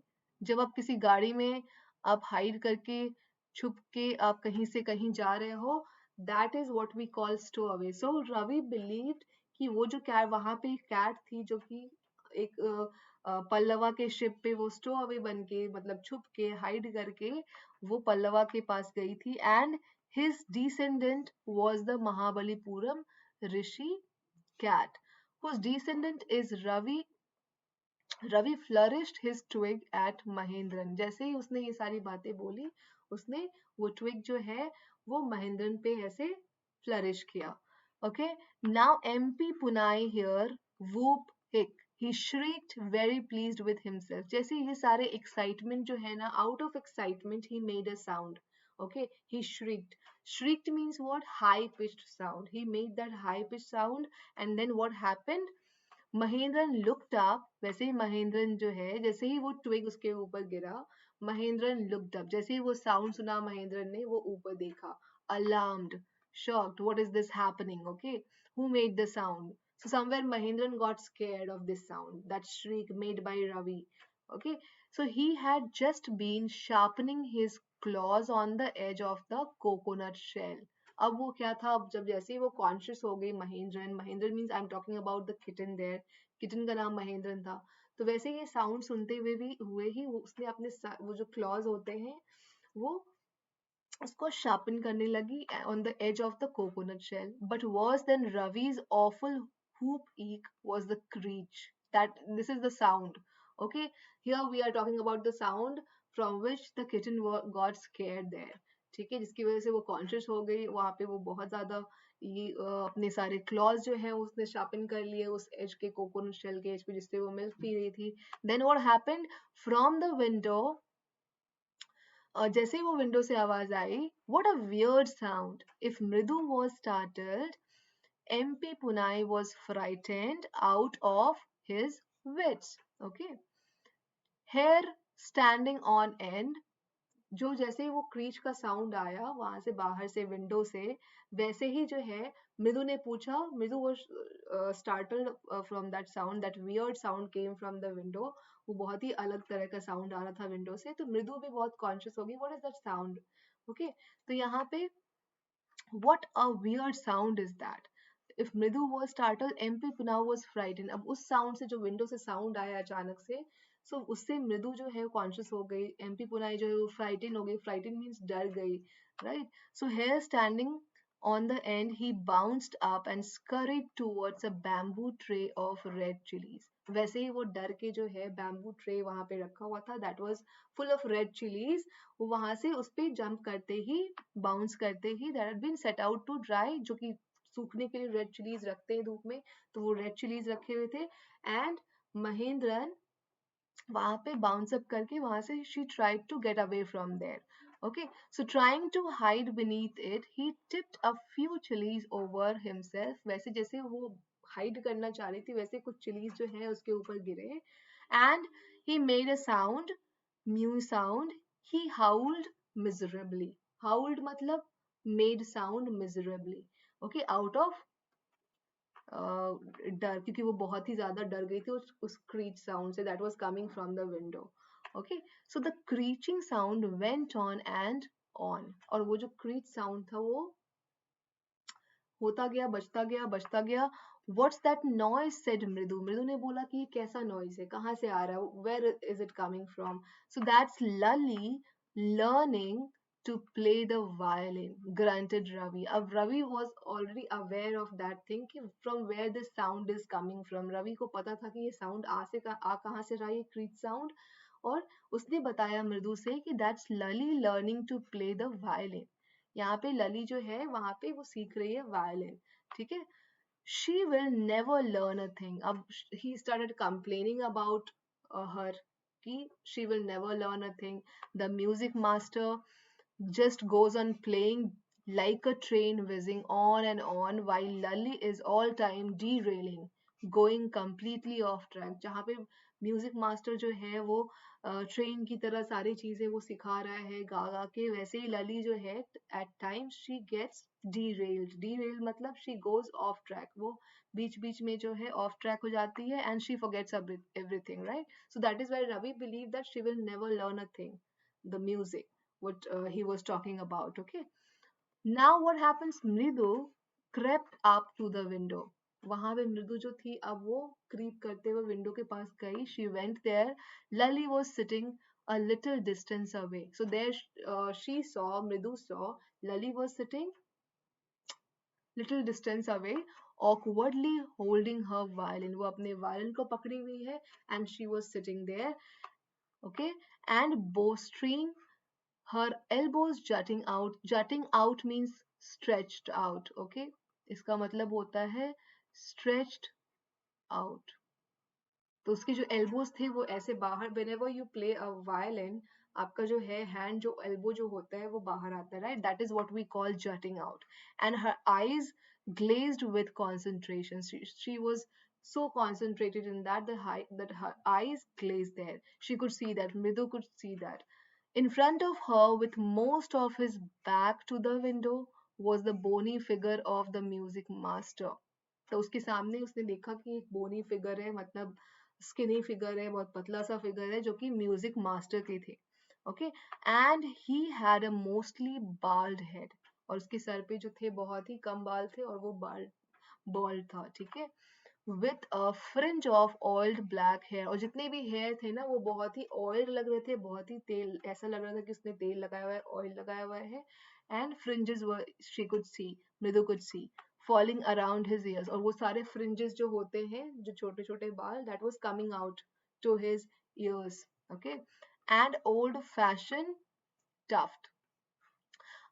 जब आप किसी गाड़ी में आप hide करके छुप के आप कहीं से कहीं जा रहे हो, that is what we call stow away. So Ravi believed कि वो जो कैट वहां पे कैट थी जो कि एक पल्लवा के शिप पे वो स्टो अवे बन के मतलब छुप के हाइड करके वो पल्लवा के पास गई थी, and his descendant was the Mahabalipuram Rishi cat whose descendant is Ravi flourished his twig at Mahendran. जैसे ही उसने ये सारी बातें बोली, उसने वो twig जो है वो महेंद्रन पे ऐसे flourish किया। Okay, now MP Punai here whoop hick. He shrieked, very pleased with himself. जैसे ये सारे excitement जो है ना, out of excitement he made a sound. Okay, he shrieked. Shrieked means what? High pitched sound. He made that high pitched sound, and then what happened? Mahendran looked up, वैसे ही महेंद्रन जो है जैसे ही वो ट्विग उसके ऊपर गिरा, महेंद्रन लुक्ड अप, जैसे ही वो साउंड सुना महेंद्रन ने वो ऊपर देखा, alarmed, shocked, what is this happening? Okay, who made the sound? So somewhere Mahendran got scared of this sound, that shriek made by Ravi. Okay, so he had just been sharpening his claws on the edge of the coconut shell. अब वो क्या था, अब जब जैसे ही वो conscious हो गई Mahendran, Mahendran means I am talking about the kitten there, kitten का नाम महेंद्रन था। तो वैसे ये साउंड सुनते हुए भी हुए ही उसने अपने वो जो क्लॉज होते हैं वो उसको शार्पन करने लगी on the edge of the coconut shell. But worse than Ravi's awful whoop eek was the screech, that this is the sound. Okay, here we are talking about the sound from which the kitten got scared there, ठीक है, जिसकी वजह से वो conscious हो गई, वहां पे वो बहुत ज्यादा ये अपने सारे क्लॉज जो है उसने शार्पन कर लिए उस एज के, कोकोनट शेल के एज पे जिससे वो मिल्क पी रही थी. Then what happened from the window, जैसे ही वो विंडो से आवाज आई, what a weird sound. If Mridu was startled, MP Punai was frightened out of his wits. Okay. Hair standing on end. जो जैसे ही वो क्रीच का साउंड आया वहां से बाहर से विंडो से, वैसे ही जो है मृदु ने पूछा. मृदु was startled from that sound. That weird sound came from the window. वो बहुत ही अलग तरह का साउंड आ रहा था विंडो से, तो मृदु भी बहुत कॉन्शियस होगी what is that sound. Okay, तो यहाँ पे what a weird sound is that. If Mridu was startled, MP Punau was frightened. अब उस साउंड से, जो विंडो से साउंड आया अचानक से, सो उससे मृदु जो है कॉन्शियस हो गई, MP पुनाई जो है वो फ्राइटन हो गई. फ्राइटन मीन्स डर गई, right. So here standing on the end, he bounced up and scurried towards a bamboo tray of red chilies. वैसे ही वो डर के जो है बैम्बू ट्रे वहां पे रखा हुआ था, that was full of red chillies, वो वहां से उस पे जंप करते ही, बाउंस करते ही, that had been set out to dry, जो कि सूखने के लिए रेड चिलीज रखते हैं धूप में, तो वो रेड चिलीज रखे हुए थे. एंड महेंद्रन वहां पे बाउंस अप करके वहां से she tried to get away from there. Okay, so trying to hide beneath it, he tipped a few chilies over himself. वैसे जैसे वो हाइड करना चाह रही थी, वैसे कुछ चिलीज जो है उसके ऊपर गिरे. And he made a sound, mew sound. He howled miserably. Howled मतलब made sound miserably. Okay, out of डर, क्योंकि वो बहुत ही ज्यादा डर गई थी उस क्रीच साउंड से that was coming from the window. Okay, so the screeching sound went on and on. और वो जो क्रीच साउंड था वो होता गया, बचता गया, बचता गया. व्हाट्स दैट नॉइज, सेड मृदु. मृदु ने बोला कि ये कैसा नॉइज है, कहाँ से आ रहा है, where is it coming from. So that's Lali learning to play the violin, grunted Ravi. अब Ravi was already aware of that thing कि from where this sound is coming from. Ravi को पता था कि ये sound आ कहाँ से रहा है, ये creak sound. और उसने बताया मृदु से कि that's Lali learning to play the violin. यहाँ पे लली जो है वहां पे वो सीख रही है वायलिन. ठीक है. She will never learn a thing. अब he started complaining about her कि she will never learn a thing. The music master just goes on playing like a train whizzing on and on while Lully is all time derailing, going completely off track. जहाँ पे music master जो है वो train की तरह सारी चीजें वो सिखा रहा है गा गा के, वैसे ही लली जो है at times she gets derailed. Derailed मतलब she goes off track. वो बीच बीच में जो है off track हो जाती है and she forgets everything, right? So that is why Ravi believed that she will never learn a thing, the music, what he was talking about. Okay, now what happens, Mridu crept up to the window. वहां पे मृदु जो थी अब वो creep करते हुए window के पास गई. She went there. Lali was sitting a little distance away. So there she saw, Mridu saw Lali was sitting little distance away, awkwardly holding her violin. वो अपने violin को पकड़ी हुई है and she was sitting there. Okay, and bowstring, her elbows jutting out. Jutting out means stretched out. Okay, इसका मतलब होता है stretched out. तो उसके जो एल्बोज थे वो ऐसे बाहर, whenever you play a violin, आपका जो है हैंड, जो एल्बो जो होता है वो बाहर आता है, right. That is what we call jutting out. And her eyes glazed with concentration. She was so concentrated in that that her eyes glazed there. She could see that, Mridu could see that. In front of her, with most of his back to the window, was the bony figure of the music master. तो उसके सामने उसने देखा कि एक बोनी figure है, मतलब skinny figure है, बहुत पतला सा फिगर है, जो कि म्यूजिक मास्टर के थे. Okay, and he had a mostly bald head. और उसके सर पे जो थे बहुत ही कम बाल थे और वो बाल्ड था. ठीक है. With a fringe of oiled black hair. और जितने भी हेयर थे ना वो बहुत ही ऑयल्ड लग रहे थे, बहुत ही तेल, ऐसा लग रहा था कि उसने तेल लगाया हुआ है, ऑयल लगाया हुआ है. And fringes were, she could see, Mridu could see, falling around his ears. और वो सारे fringes जो होते हैं, जो छोटे छोटे बाल, that was coming out to his ears. Okay, and old fashioned tuft.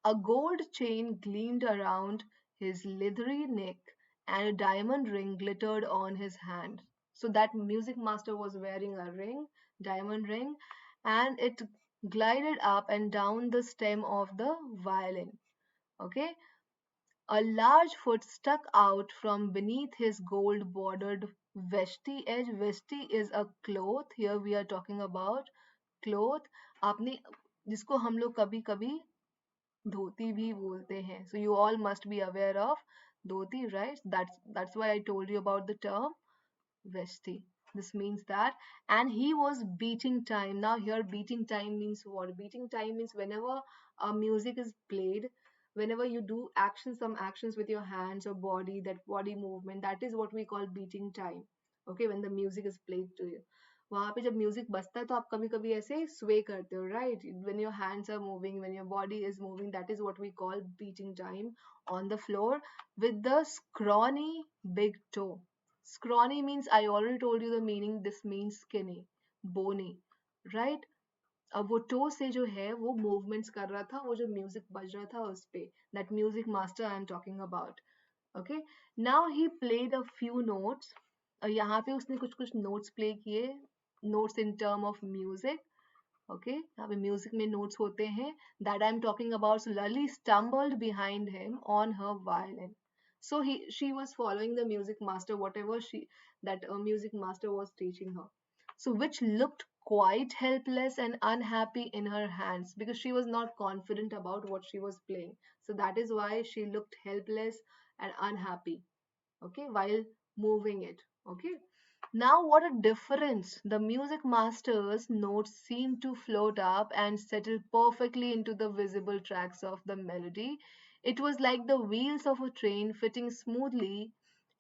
A gold chain gleamed around his leathery neck, and a diamond ring glittered on his hand. So that music master was wearing a ring, diamond ring, and it glided up and down the stem of the violin. Okay, a large foot stuck out from beneath his gold bordered vesti edge. Vesti is a cloth. Here we are talking about cloth. आपने जिसको हम लोग कभी कभी धोती भी बोलते हैं. So you all must be aware of dhoti, right? That's why I told you about the term Vesti. This means that, and he was beating time. Now, here, beating time means what? Beating time means whenever music is played, whenever you do action, some actions with your hands or body, that body movement, that is what we call beating time. Okay, when the music is played to you. वहां पे जब music बजता है तो आप कभी कभी ऐसे स्वे करते हो, right? When your hands are moving, when your body is moving, that is what we call beating time on the floor with the scrawny big toe. Scrawny means, I already told you the meaning, this means skinny, bony, right? अब वो to से जो है वो movements कर रहा था, वो जो म्यूजिक बज रहा था उस पे, that music master I am talking about. Okay, now he played a few notes. यहाँ पे उसने कुछ कुछ नोट्स प्ले किए, notes in term of music. Okay, यहाँ पे म्यूजिक में नोट्स होते हैं, that I am talking about. Lali stumbled behind him on her violin. So she was following the music master, whatever that music master was teaching her. So which looked quite helpless and unhappy in her hands, because she was not confident about what she was playing. So that is why she looked helpless and unhappy, okay, while moving it. Okay, now what a difference! The music master's notes seemed to float up and settle perfectly into the visible tracks of the melody. It was like the wheels of a train fitting smoothly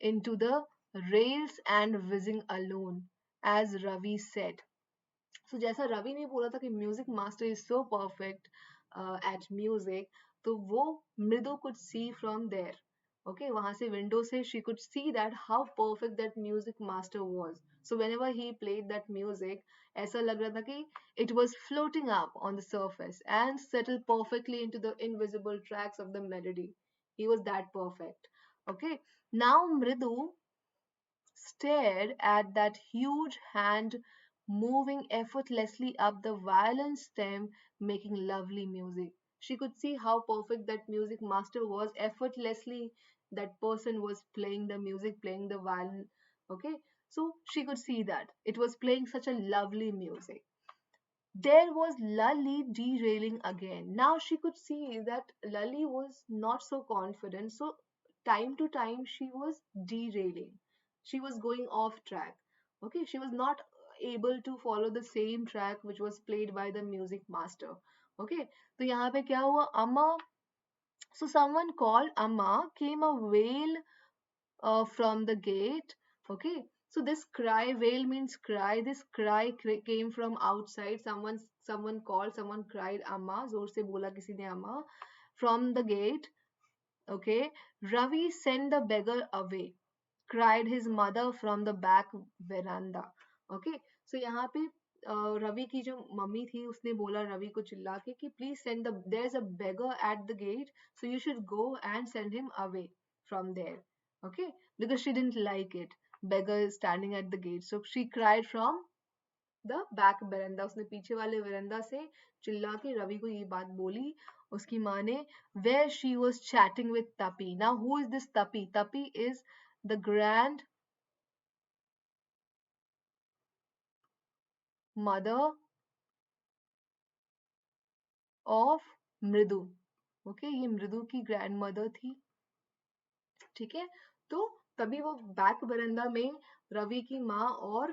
into the rails and whizzing alone, as Ravi said. So जैसा रवि ने बोला था कि music master is so perfect at music, तो वो Mridu could see from there. Okay, वहां से window से she could see that how perfect that music master was. So whenever he played that music, ऐसा लग रहा था कि it was floating up on the surface and settled perfectly into the invisible tracks of the melody. He was that perfect. Okay, now Mridu stared at that huge hand moving effortlessly up the violin stem, making lovely music. She could see how perfect that music master was. Effortlessly, that person was playing the music, playing the violin. Okay, so she could see that it was playing such a lovely music. There was Lali derailing again. Now she could see that Lali was not so confident. So, time to time, she was derailing. She was going off track. Okay, she was not able to follow the same track which was played by the music master. Okay, तो यहाँ पे क्या हुआ? Amma, so someone called Amma came a wail from the gate. Okay, so this cry, wail means cry. This cry came from outside. Someone called, someone cried amma, जोर से बोला किसी ने amma, from the gate. Okay, Ravi sent the beggar away, cried his mother from the back veranda. Okay, so यहाँ पे रवि की जो mummy थी उसने बोला रवि को चिल्ला के कि please send the, there is a beggar at the gate, so you should go and send him away from there. Okay, because she didn't like it, beggar is standing at the gate. So she cried from the back veranda. उसने पीछे वाले veranda से चिल्ला के रवि को ये बात बोली उसकी माँ ने. Where she was chatting with Tapi. Now who is this Tapi? Tapi is the grandmother of मृदु. ओके, ये मृदु की ग्रैंड मदर थी. ठीक है, तो तभी वो बैक बरंदा में रवि की माँ और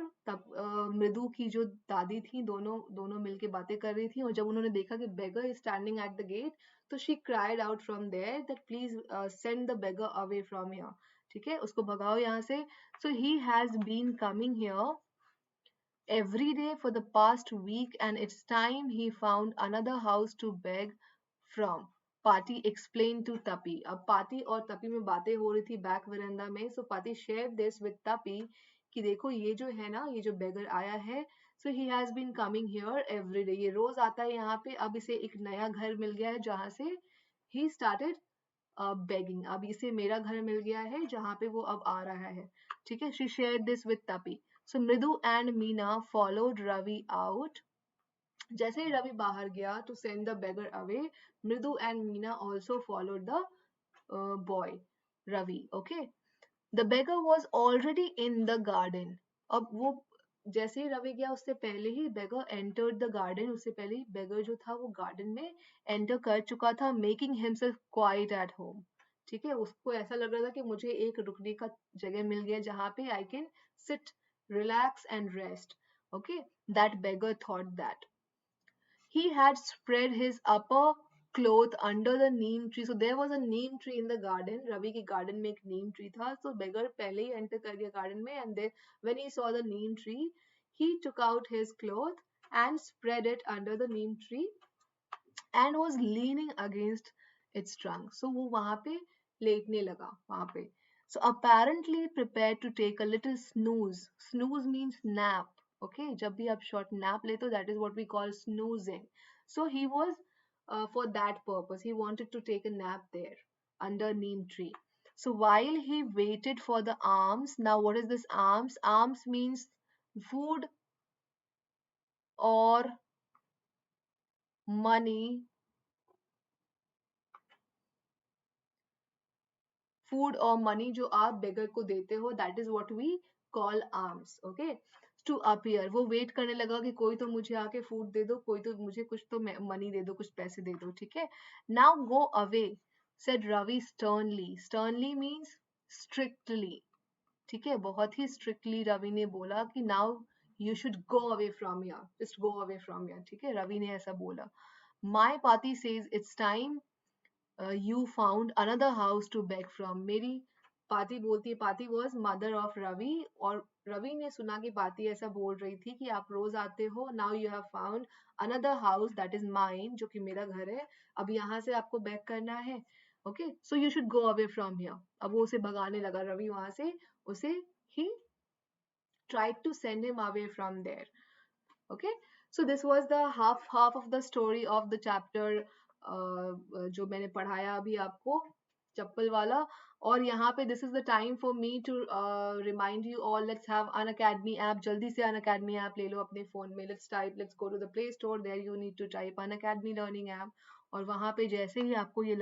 मृदु की जो दादी थी, दोनों दोनों मिलके बातें कर रही थी. और जब उन्होंने देखा कि beggar is standing at the gate, तो she cried out from there that please send the beggar away from here. ठीक है, उसको भगाओ यहाँ से. So he has been coming here every day for the past week, and it's time he found another house to beg from. Pati explained to Tapi. अब पाती और तपी में बातें हो रही थी बैक वरंदा में. So Pati shared this with Tapi कि देखो ये जो है ना, ये जो beggar आया है, so he has been coming here every day. ये रोज आता है यहाँ पे. अब इसे एक नया घर मिल गया है जहाँ से he started begging. अब इसे मेरा घर मिल गया है जहाँ पे वो अब आ रहा है. ठीक है. She shared this with Tapi. So Mridu and Meena followed Ravi out. जैसे ही रवि बाहर गया to send the beggar away, Mridu and Meena also followed the boy Ravi. Okay. The beggar was already in the garden. अब वो जैसे ही रवि गया उससे पहले ही beggar entered the garden. उससे पहले ही beggar जो था वो garden में enter कर चुका था, making himself quiet at home. ठीक है. उसको ऐसा लग रहा था कि मुझे एक रुकने का जगह मिल गया जहाँ पे I can sit, relax and rest. Okay. That beggar thought that. He had spread his upper cloth under the neem tree. So there was a neem tree in the garden. Ravi के garden में एक neem tree था. So beggar पहले ही enter कर गया garden में, and then when he saw the neem tree, he took out his cloth and spread it under the neem tree and was leaning against its trunk. So वो वहाँ पे लेटने लगा वहाँ पे. So apparently prepared to take a little snooze. Snooze means nap. Okay, जब भी आप short nap लेते हो, that is what we call snoozing. So he was for that purpose. He wanted to take a nap there under neem tree. So while he waited for the alms, now what is this alms? Alms means food or money, food or money जो आप beggar को देते हो, that is what we call alms. Okay. To appear, वो wait करने लगा कि कोई तो मुझे आके food दे दो, कोई तो मुझे कुछ तो money दे दो, कुछ पैसे दे दो. ठीक है. Now go away, said Ravi sternly. Sternly means strictly. ठीक है. बहुत ही strictly रवि ने बोला कि now you should go away from here, just go away from here. ठीक है. रवि ने ऐसा बोला. My Pati says it's time you found another house to beg from. मेरी पाती बोलती है, पाती was mother of Ravi, और रवि ने सुना कि पाती ऐसा बोल रही थी कि आप रोज आते हो, now you have found another house that is mine, जो कि मेरा घर है, अब यहाँ से आपको बैक करना है. Okay, so you should go away from here. अब वो उसे भगाने लगा रवि वहां से, उसे he tried to send him away from there. Okay, so this was the half of the story of the chapter जो मैंने पढ़ाया अभी आपको, चप्पल वाला. और यहाँ पे this is the time for me to remind you all, let's have an academy app. जल्दी से an academy app ले लो अपने phone में. Let's go to the play store. There you need to type an academy learning app. और वहाँ पे जैसे ही आपको ये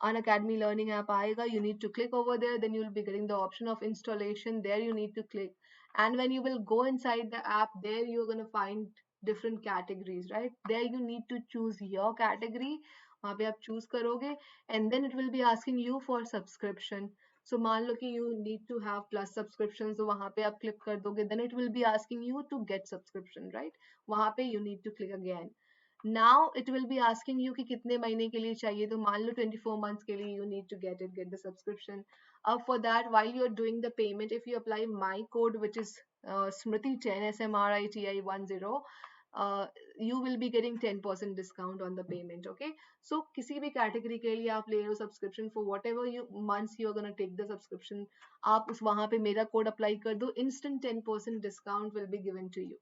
an academy learning app आएगा, you need to click over there, then you will be getting the option of installation. There you need to click, and when you will go inside the app, there you're going to find different categories, right? There you need to choose your category. वहाँ पे आप choose करोगे, and then it will be asking you for subscription. So मान लो कि you need to have plus subscription, so वहाँ पे आप click कर दोगे, then it will be asking you to get subscription, right? वहाँ पे you need to click again. Now it will be asking you कि कितने महीने के लिए चाहिए, तो मान लो 24 months के लिए you need to get the subscription. For that, while you're doing the payment, if you apply my code, which is Smriti10, SMRITI10, you will be getting 10% discount on the payment. Okay, so किसी भी category के लिए आप ले लो subscription for whatever months you're gonna take the subscription, आप उस वहाँ पे मेरा code apply कर दो, instant 10% discount will be given to you.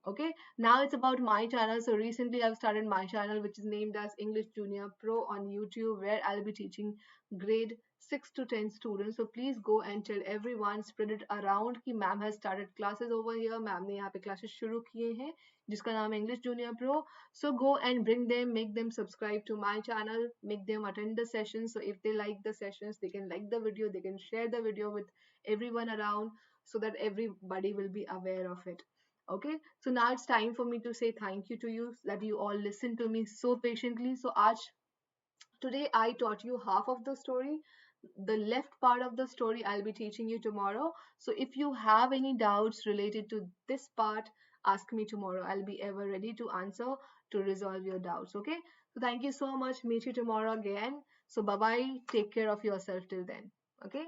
Okay, now it's about my channel. So recently I've started my channel, which is named as English Junior Pro on YouTube, where I'll be teaching grade 6 to 10 students. So please go and tell everyone, spread it around कि ma'am has started classes over here. Ma'am ने यहाँ पे classes शुरू किए हैं जिसका नाम है English Junior Pro. So go and bring them, make them subscribe to my channel, make them attend the sessions. So if they like the sessions, they can like the video, they can share the video with everyone around so that everybody will be aware of it. Okay, so now it's time for me to say thank you to you that you all listen to me so patiently. So today I taught you half of the story. The left part of the story I'll be teaching you tomorrow. So if you have any doubts related to this part, ask me tomorrow. I'll be ever ready to answer, to resolve your doubts. Okay, so thank you so much. Meet you tomorrow again. So bye bye, take care of yourself till then. Okay.